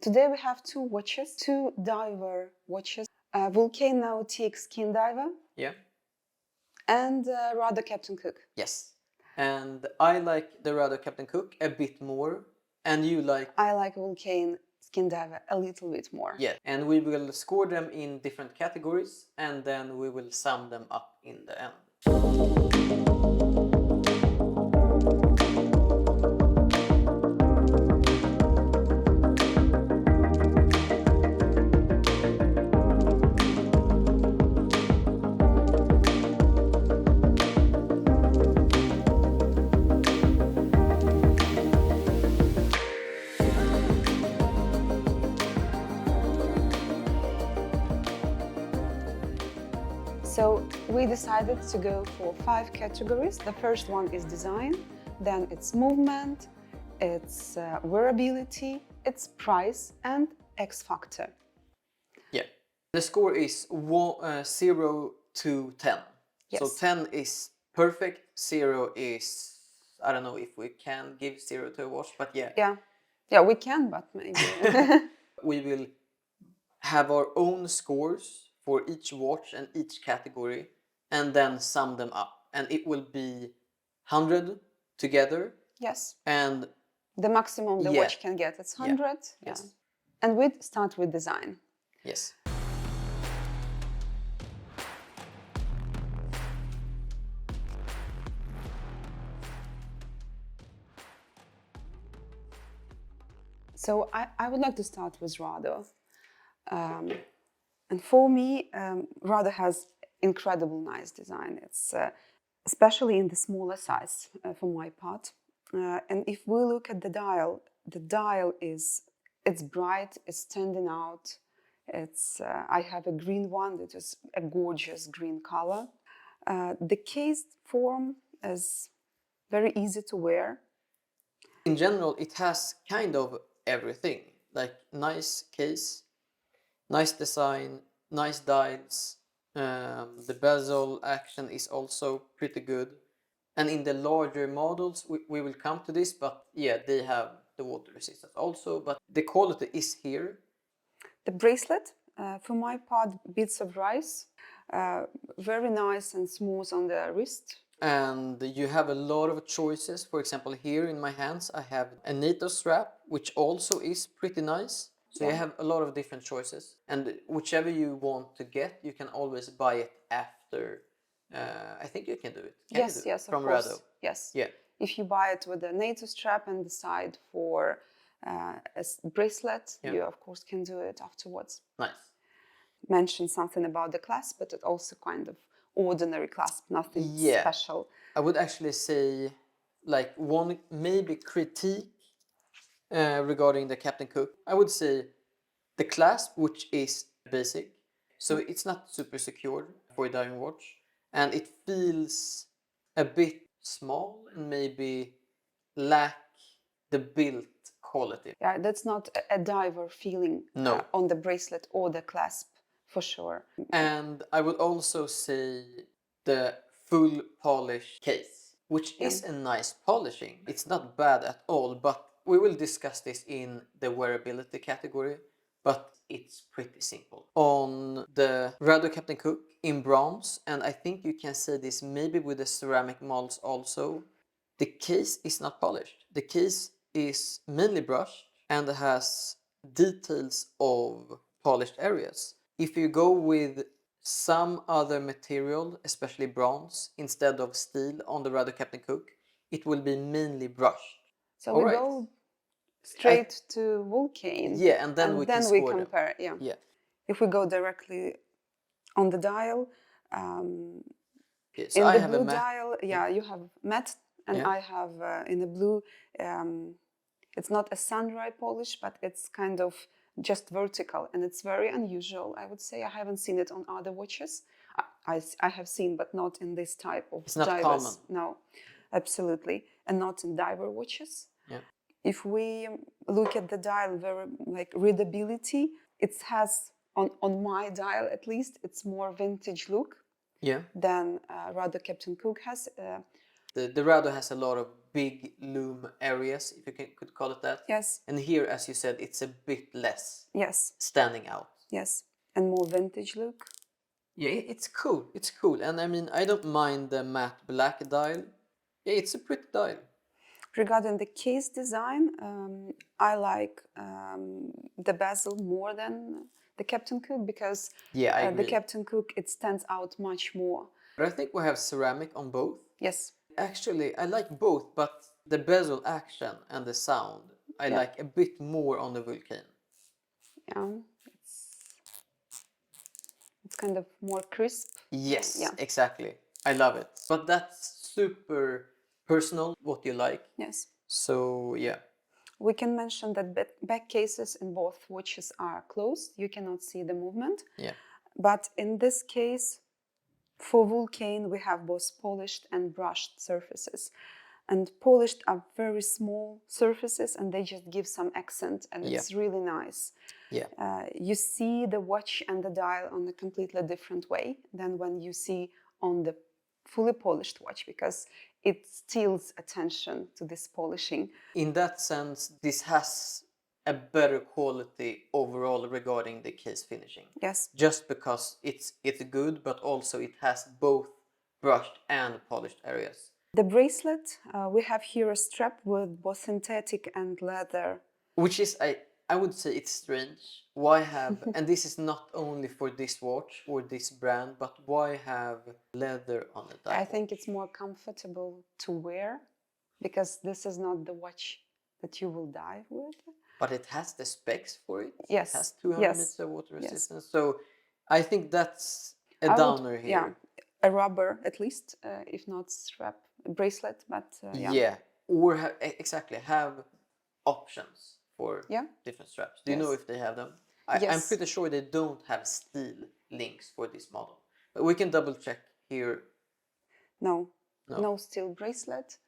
Today we have two watches, two diver watches, Vulcain Nautique Skindiver, Yeah. and Rado Captain Cook. Yes. And I like the Rado Captain Cook a bit more, and you like... I like Vulcain Skindiver a little bit more. Yeah. And we will score them in different categories, and then we will sum them up in the end. So we decided to go for 5 categories. The first one is design, then it's movement, it's wearability, it's price, and X factor. Yeah. The score is 0 to 10. Yes. So 10 is perfect, 0 is... I don't know if we can give 0 to a watch, but yeah. Yeah, we can, but maybe. We will have our own scores for each watch and each category, and then sum them up. And it will be 100 together. Yes. And the maximum the watch can get, it's 100. Yeah. Yeah. Yes. And we start with design. Yes. So I would like to start with Rado. And for me, Rado has incredible nice design. It's especially in the smaller size for my part. And if we look at the dial it's bright, it's standing out. It's I have a green one that is a gorgeous green color. The case form is very easy to wear. In general, it has kind of everything, like nice case, nice design, nice dials. The bezel action is also pretty good. And in the larger models, we will come to this, but yeah, they have the water resistance also, but the quality is here. The bracelet, for my part, bits of rice, very nice and smooth on the wrist. And you have a lot of choices. For example, here in my hands, I have a NATO strap, which also is pretty nice. So you have a lot of different choices. And whichever you want to get, you can always buy it after. I think you can do it. Yes, from of course. Rado. Yes. Yeah. If you buy it with a NATO strap and decide for a bracelet, you of course can do it afterwards. Nice. Mention something about the clasp, but it also kind of ordinary clasp, nothing special. I would actually say, like, one maybe critique regarding the Captain Cook. I would say the clasp, which is basic, so it's not super secured for a diving watch, and it feels a bit small and maybe lack the build quality. Yeah, that's not a diver feeling on the bracelet or the clasp, for sure. And I would also say the full polish case, which is a nice polishing. It's not bad at all, but we will discuss this in the wearability category, but it's pretty simple. On the Rado Captain Cook in bronze, and I think you can say this maybe with the ceramic molds also, the case is not polished. The case is mainly brushed and has details of polished areas. If you go with some other material, especially bronze, instead of steel on the Rado Captain Cook, it will be mainly brushed. So we go straight to Vulcain. Yeah, and then we can compare. Yeah. If we go directly on the dial, so in I the have blue a matte. dial, you have matte, and I have in the blue. It's not a sun-dry polish, but it's kind of just vertical, and it's very unusual, I would say. I haven't seen it on other watches. I have seen, but not in this type of It's not divers. common. No, absolutely, and not in diver watches. Yeah. If we look at the dial, very like readability, it has on my dial at least, it's more vintage look. Yeah. Than Rado Captain Cook has. The Rado has a lot of big loom areas, if you could call it that. Yes. And here, as you said, it's a bit less. Yes. Standing out. Yes. And more vintage look. Yeah, it's cool. It's cool. And I mean, I don't mind the matte black dial. Yeah, it's a pretty dial. Regarding the case design, I like the bezel more than the Captain Cook because yeah, I agree. the Captain Cook, it stands out much more. But I think we have ceramic on both. Yes. Actually, I like both, but the bezel action and the sound, I like a bit more on the Vulcain. Yeah, it's kind of more crisp. Yes, exactly. I love it. But that's super personal, what you like. Yes. So, yeah. We can mention that back cases in both watches are closed. You cannot see the movement. Yeah. But in this case, for Vulcain, we have both polished and brushed surfaces. And polished are very small surfaces and they just give some accent and it's really nice. Yeah. You see the watch and the dial on a completely different way than when you see on the fully polished watch because it steals attention to this polishing. In that sense, this has a better quality overall regarding the case finishing. Yes. Just because it's good, but also it has both brushed and polished areas. The bracelet, we have here a strap with both synthetic and leather. Which is, I would say it's strange. Why have, and this is not only for this watch or this brand, but why have leather on the dial? I think it's more comfortable to wear because this is not the watch that you will dive with. But it has the specs for it. Yes. It has 200 meters of water resistance. So I think that's a I downer would, here. Yeah, a rubber at least, if not strap, bracelet, but yeah. Or exactly, have options for different straps. Do you know if they have them? I'm pretty sure they don't have steel links for this model. But we can double check here. No steel bracelet,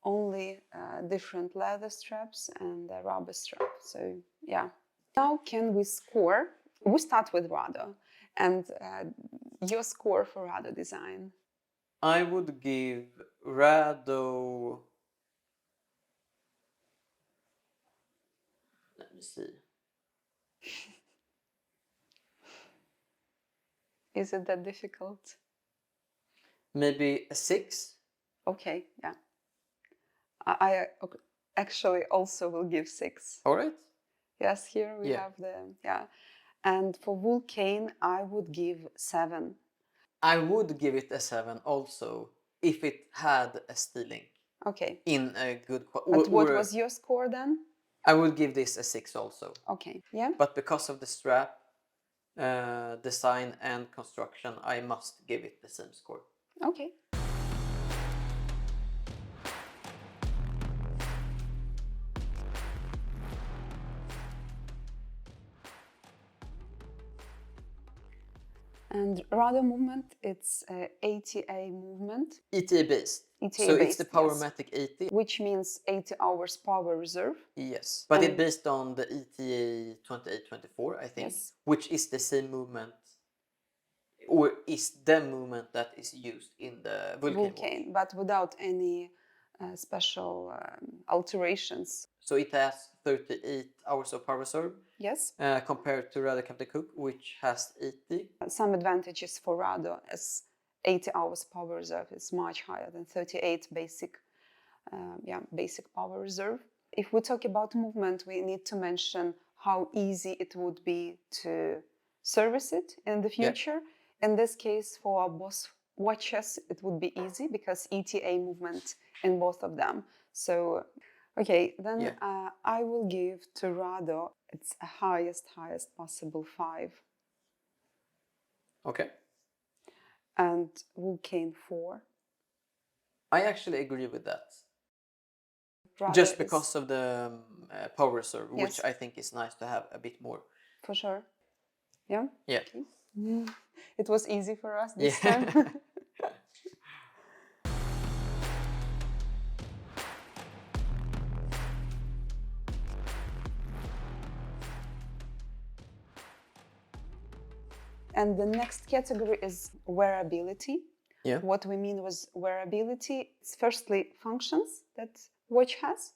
only different leather straps and a rubber strap. So yeah. Now can we score? We start with Rado. And your score for Rado design? I would give Rado... Let me see. Is it that difficult? Maybe a 6. Okay, yeah. I actually also will give 6. All right. Yes, here we have the, And for Vulcain, I would give 7. I would give it a 7 also if it had a steel link. Okay. In a good quality. But what was your score then? I would give this a 6 also. Okay, yeah. But because of the strap, design and construction, I must give it the same score. Okay. And Rado movement, it's ETA movement. ETA based. So it's the Powermatic 80. Which means 80 hours power reserve. Yes. But it's based on the ETA 2824, I think. Yes. Which is the same movement, or is the movement that is used in the Vulcain, but without any special alterations. So it has 38 hours of power reserve. Yes. Compared to Rado Captain Cook, which has 80. Some advantages for Rado as 80 hours power reserve is much higher than 38 basic power reserve. If we talk about movement, we need to mention how easy it would be to service it in the future. Yeah. In this case, for both watches, it would be easy because ETA movement in both of them. So, okay, then I will give to Rado its highest possible 5. Okay. And Vulcain 4. I actually agree with that. Rado just because of the power reserve, which I think is nice to have a bit more. For sure. Yeah? Yeah. Okay. It was easy for us this time. And the next category is wearability. Yeah. What we mean with wearability is firstly functions that watch has,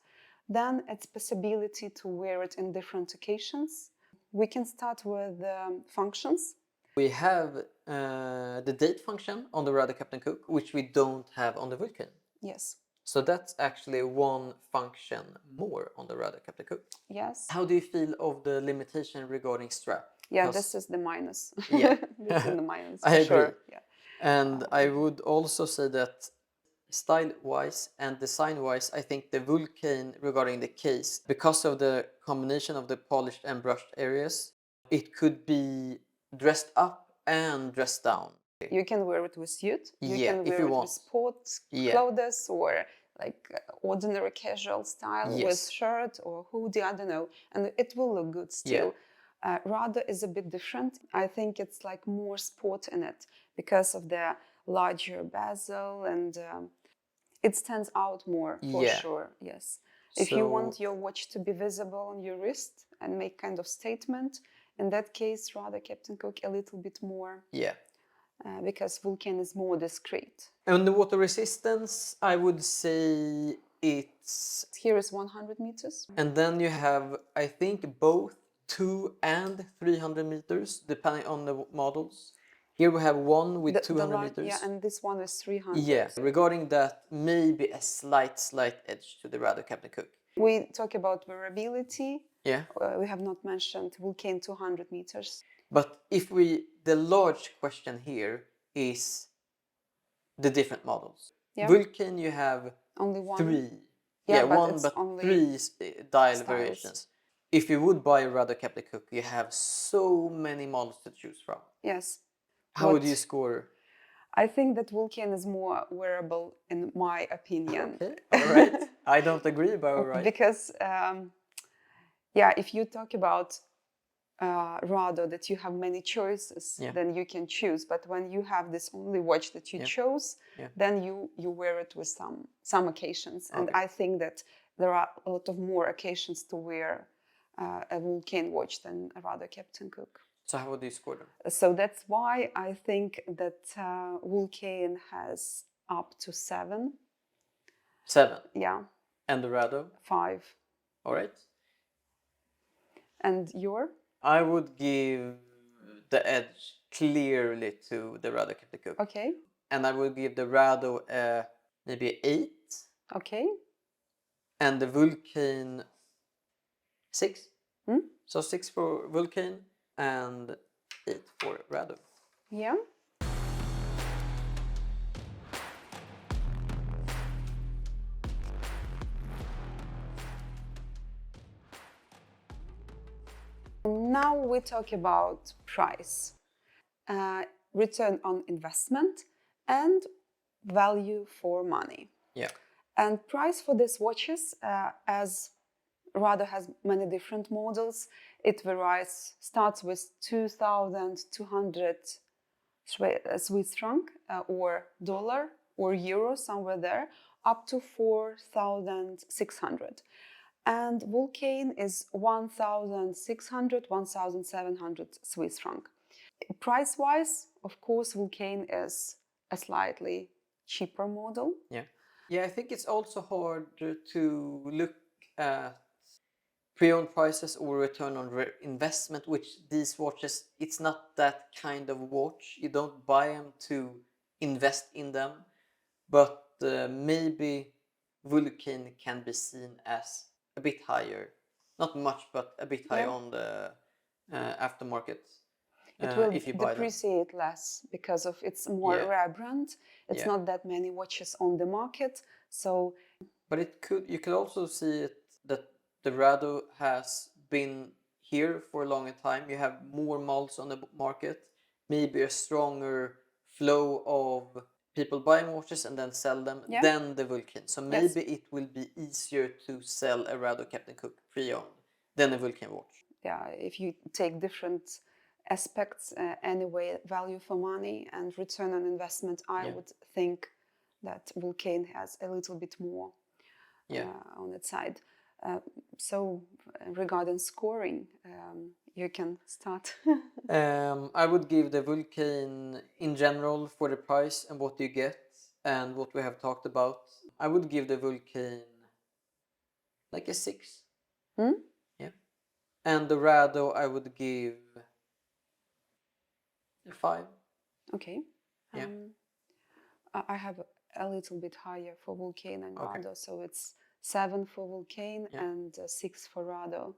then its possibility to wear it in different occasions. We can start with functions. We have the date function on the Rado Captain Cook, which we don't have on the Vulcain. Yes. So that's actually one function more on the Rado Captain Cook. Yes. How do you feel of the limitation regarding strap? Yeah, this is the minus. Yeah. This is the minus. I for agree. Sure. Yeah. And I would also say that style-wise and design-wise, I think the Vulcain regarding the case, because of the combination of the polished and brushed areas, it could be dressed up and dressed down. You can wear it with suit. You Yeah, can if wear you it want. with sport Yeah. clothes or like ordinary casual style with Yes. shirt or hoodie. I don't know, and it will look good still. Rado is a bit different. I think it's like more sport in it because of the larger bezel and it stands out more for Yeah. sure. Yes. If you want your watch to be visible on your wrist and make kind of statement, in that case, Rado Captain Cook a little bit more. Yeah. Because Vulcain is more discreet. And the water resistance, I would say it's... Here is 100 meters. And then you have, I think, both 200 and 300 meters, depending on the models. Here we have one with 200 meters. Yeah, and this one is 300. Yeah, regarding that, maybe a slight edge to the Rado Captain Cook. We talk about wearability. Yeah. We have not mentioned Vulcain 200 meters. But the large question here is the different models. Yeah. Vulcain, you have only one. 3. Yeah, one, but 3 dial styles. variations. If you would buy a Rado Captain Cook, you have so many models to choose from. Yes. How would you score? I think that Vulcain is more wearable, in my opinion. Okay, all right. I don't agree, but all right. Because, if you talk about Rado, that you have many choices, then you can choose. But when you have this only watch that you chose, then you wear it with some occasions. And I think that there are a lot of more occasions to wear a Vulcain watch than a Rado Captain Cook. So how would you score them? So that's why I think that Vulcain has up to 7. 7? Yeah. And the Rado? 5. All right. And your? I would give the edge clearly to the Rado Captain Cook. Okay. And I would give the Rado maybe 8. Okay. And the Vulcain 6. Hmm? So 6 for Vulcain and 8 for Rado. Yeah. Now we talk about price, return on investment, and value for money. Yeah. And price for these watches, as Rado has many different models, it varies, starts with 2,200 Swiss franc or dollar or euro, somewhere there, up to 4,600. And Vulcain is 1,600, 1,700 Swiss franc. Price-wise, of course, Vulcain is a slightly cheaper model. Yeah. Yeah, I think it's also hard to look at pre-owned prices or return on investment, which these watches, it's not that kind of watch. You don't buy them to invest in them, but maybe Vulcain can be seen as a bit higher, not much, but a bit high on the aftermarket. It will if you buy depreciate less because of its more rare brand. It's not that many watches on the market, so. But you could also see it that the Rado has been here for a longer time. You have more models on the market, maybe a stronger flow of people buying watches and then sell them than the Vulcain. So maybe it will be easier to sell a Rado Captain Cook pre-owned than a Vulcain watch. Yeah, if you take different aspects, anyway, value for money and return on investment, I would think that Vulcain has a little bit more on its side. So regarding scoring, you can start. I would give the Vulcain in general for the price and what you get and what we have talked about. I would give the Vulcain like a 6. Yeah. And the Rado I would give a 5. Okay. Yeah. I have a little bit higher for Vulcain and Okay. Rado, so it's 7 for Vulcain Yeah. and 6 for Rado.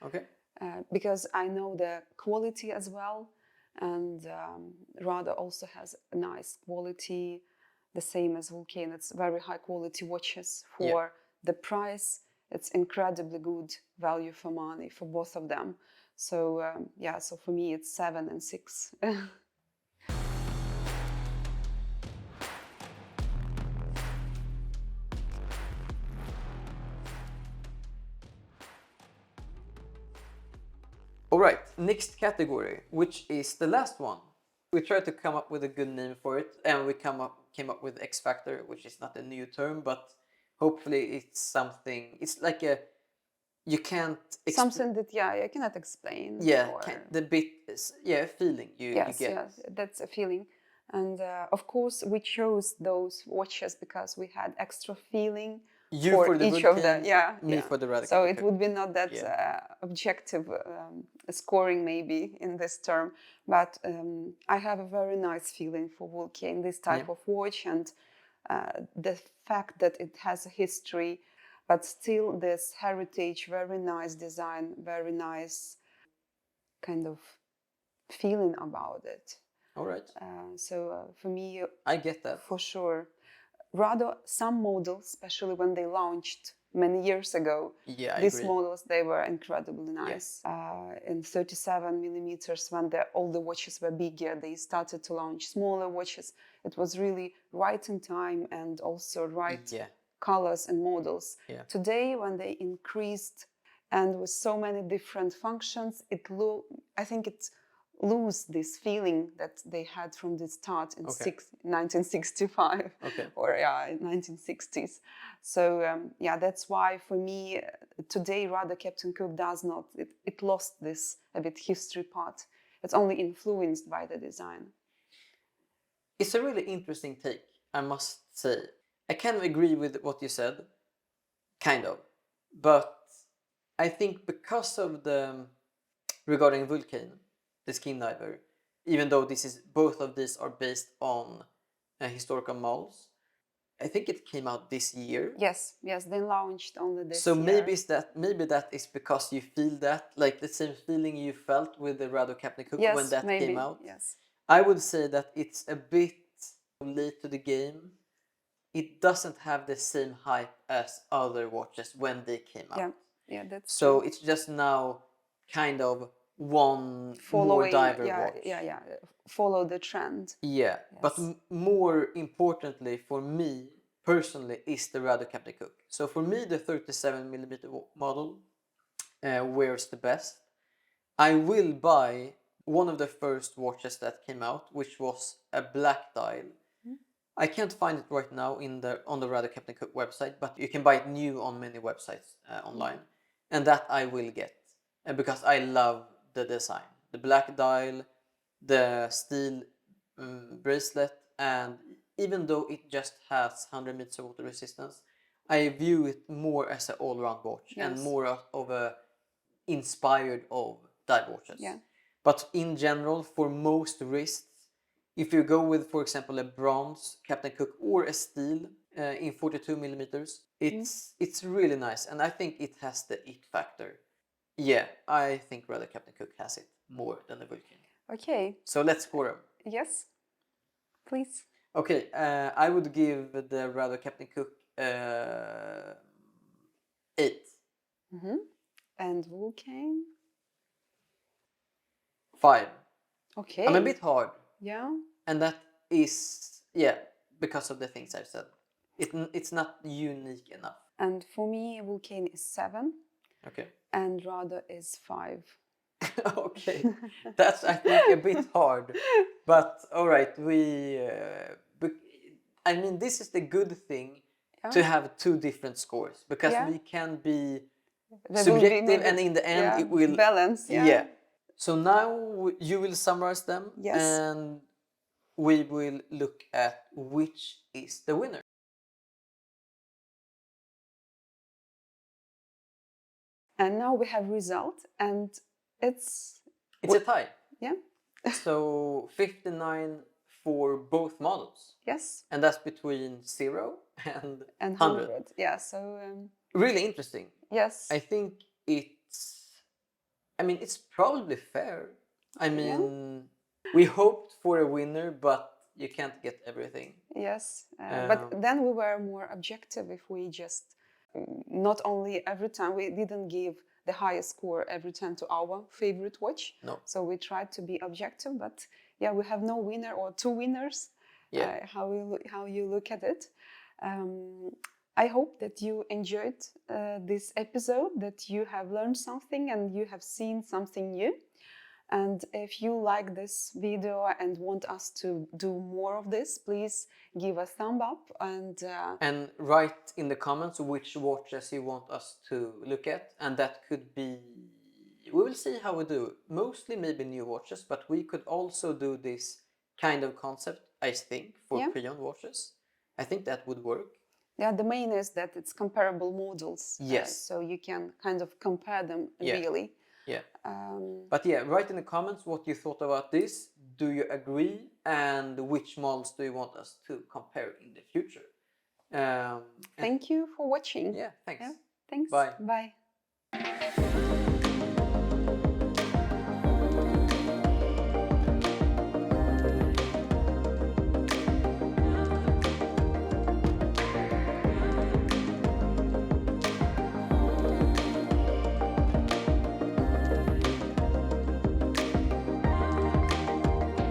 Okay. Because I know the quality as well, and Rado also has a nice quality, the same as Vulcain. It's very high quality watches for the price. It's incredibly good value for money for both of them. So so for me it's 7 and 6. All right, next category, which is the last one. We tried to come up with a good name for it, and we came up with X Factor, which is not a new term, but hopefully it's something. It's like a you can't something that I cannot explain. The bit feeling you get. Yes, that's a feeling. And of course, we chose those watches because we had extra feeling for the each Vulcain, of them. Me for the Rado. So it would be not that objective scoring maybe in this term, but I have a very nice feeling for Vulcain, this type of watch, and the fact that it has a history, but still this heritage, very nice design, very nice kind of feeling about it. All right. So for me, I get that for sure. Rado, some models, especially when they launched many years ago, these models, they were incredibly nice. In 37 millimeters, when all the watches were bigger, they started to launch smaller watches. It was really right in time and also right colors and models. Today, when they increased and with so many different functions, I think it lose this feeling that they had from the start in 1965 or 1960s. So that's why for me today Rado Captain Cook does not, it lost this a bit history part. It's only influenced by the design. It's a really interesting take, I must say. I kind of agree with what you said, kind of, but I think because of regarding Vulcain, the Skindiver, even though both of these are based on historical models, I think it came out this year. Yes, they launched only this year. So maybe that is because you feel that, like the same feeling you felt with the Rado Captain Cook when that came out. Yes, I would say that it's a bit late to the game. It doesn't have the same hype as other watches when they came out. That's so true. It's just now kind of one more diver watch. Follow the trend. Yes. But more importantly for me personally is the Rado Captain Cook. So for me the 37 millimeter model wears the best. I will buy one of the first watches that came out, which was a black dial. I can't find it right now on the Rado Captain Cook website, but you can buy it new on many websites online, and that I will get because I love the design, the black dial, the steel bracelet, and even though it just has 100 meters of water resistance, I view it more as an all-round watch and more of a inspired of dive watches. But in general, for most wrists, if you go with, for example, a bronze Captain Cook or a steel in 42 millimeters, it's really nice, and I think it has the it factor. Yeah, I think Rado Captain Cook has it more than the Vulcain. Okay. So let's score them. Yes, please. Okay, I would give the Rado Captain Cook 8. And Vulcain? 5. Okay. I'm a bit hard. Yeah. And that is, because of the things I've said. It's not unique enough. And for me, Vulcain is 7. Okay. And Rado is 5. Okay. That's, I think, a bit hard. But, all right, I mean, this is the good thing to have 2 different scores. Because we can be subjective and in the end it will balance. So now you will summarize them, Yes. and we will look at which is the winner. And now we have result, and it's a tie. Yeah. So 59 for both models. Yes. And that's between 0 and 100. Yeah. So really interesting. yes. I think it's probably fair. I mean, we hoped for a winner, but you can't get everything. Yes. But then we were more objective if we just not only every time we didn't give the highest score every time to our favorite watch. No. So we tried to be objective, but yeah, we have no winner or two winners. Yeah. How you look at it. I hope that you enjoyed this episode, that you have learned something and you have seen something new. And if you like this video and want us to do more of this, please give a thumb up and write in the comments which watches you want us to look at, and that could be, we will see how we do. Mostly maybe new watches, but we could also do this kind of concept, I think, for pre-owned watches. I think that would work. Yeah, the main is that it's comparable models. Yes. So you can kind of compare them really. Yeah. But yeah, write in the comments what you thought about this. Do you agree? And which models do you want us to compare in the future? Thank you for watching. Yeah, thanks. Yeah, thanks. Bye. Bye.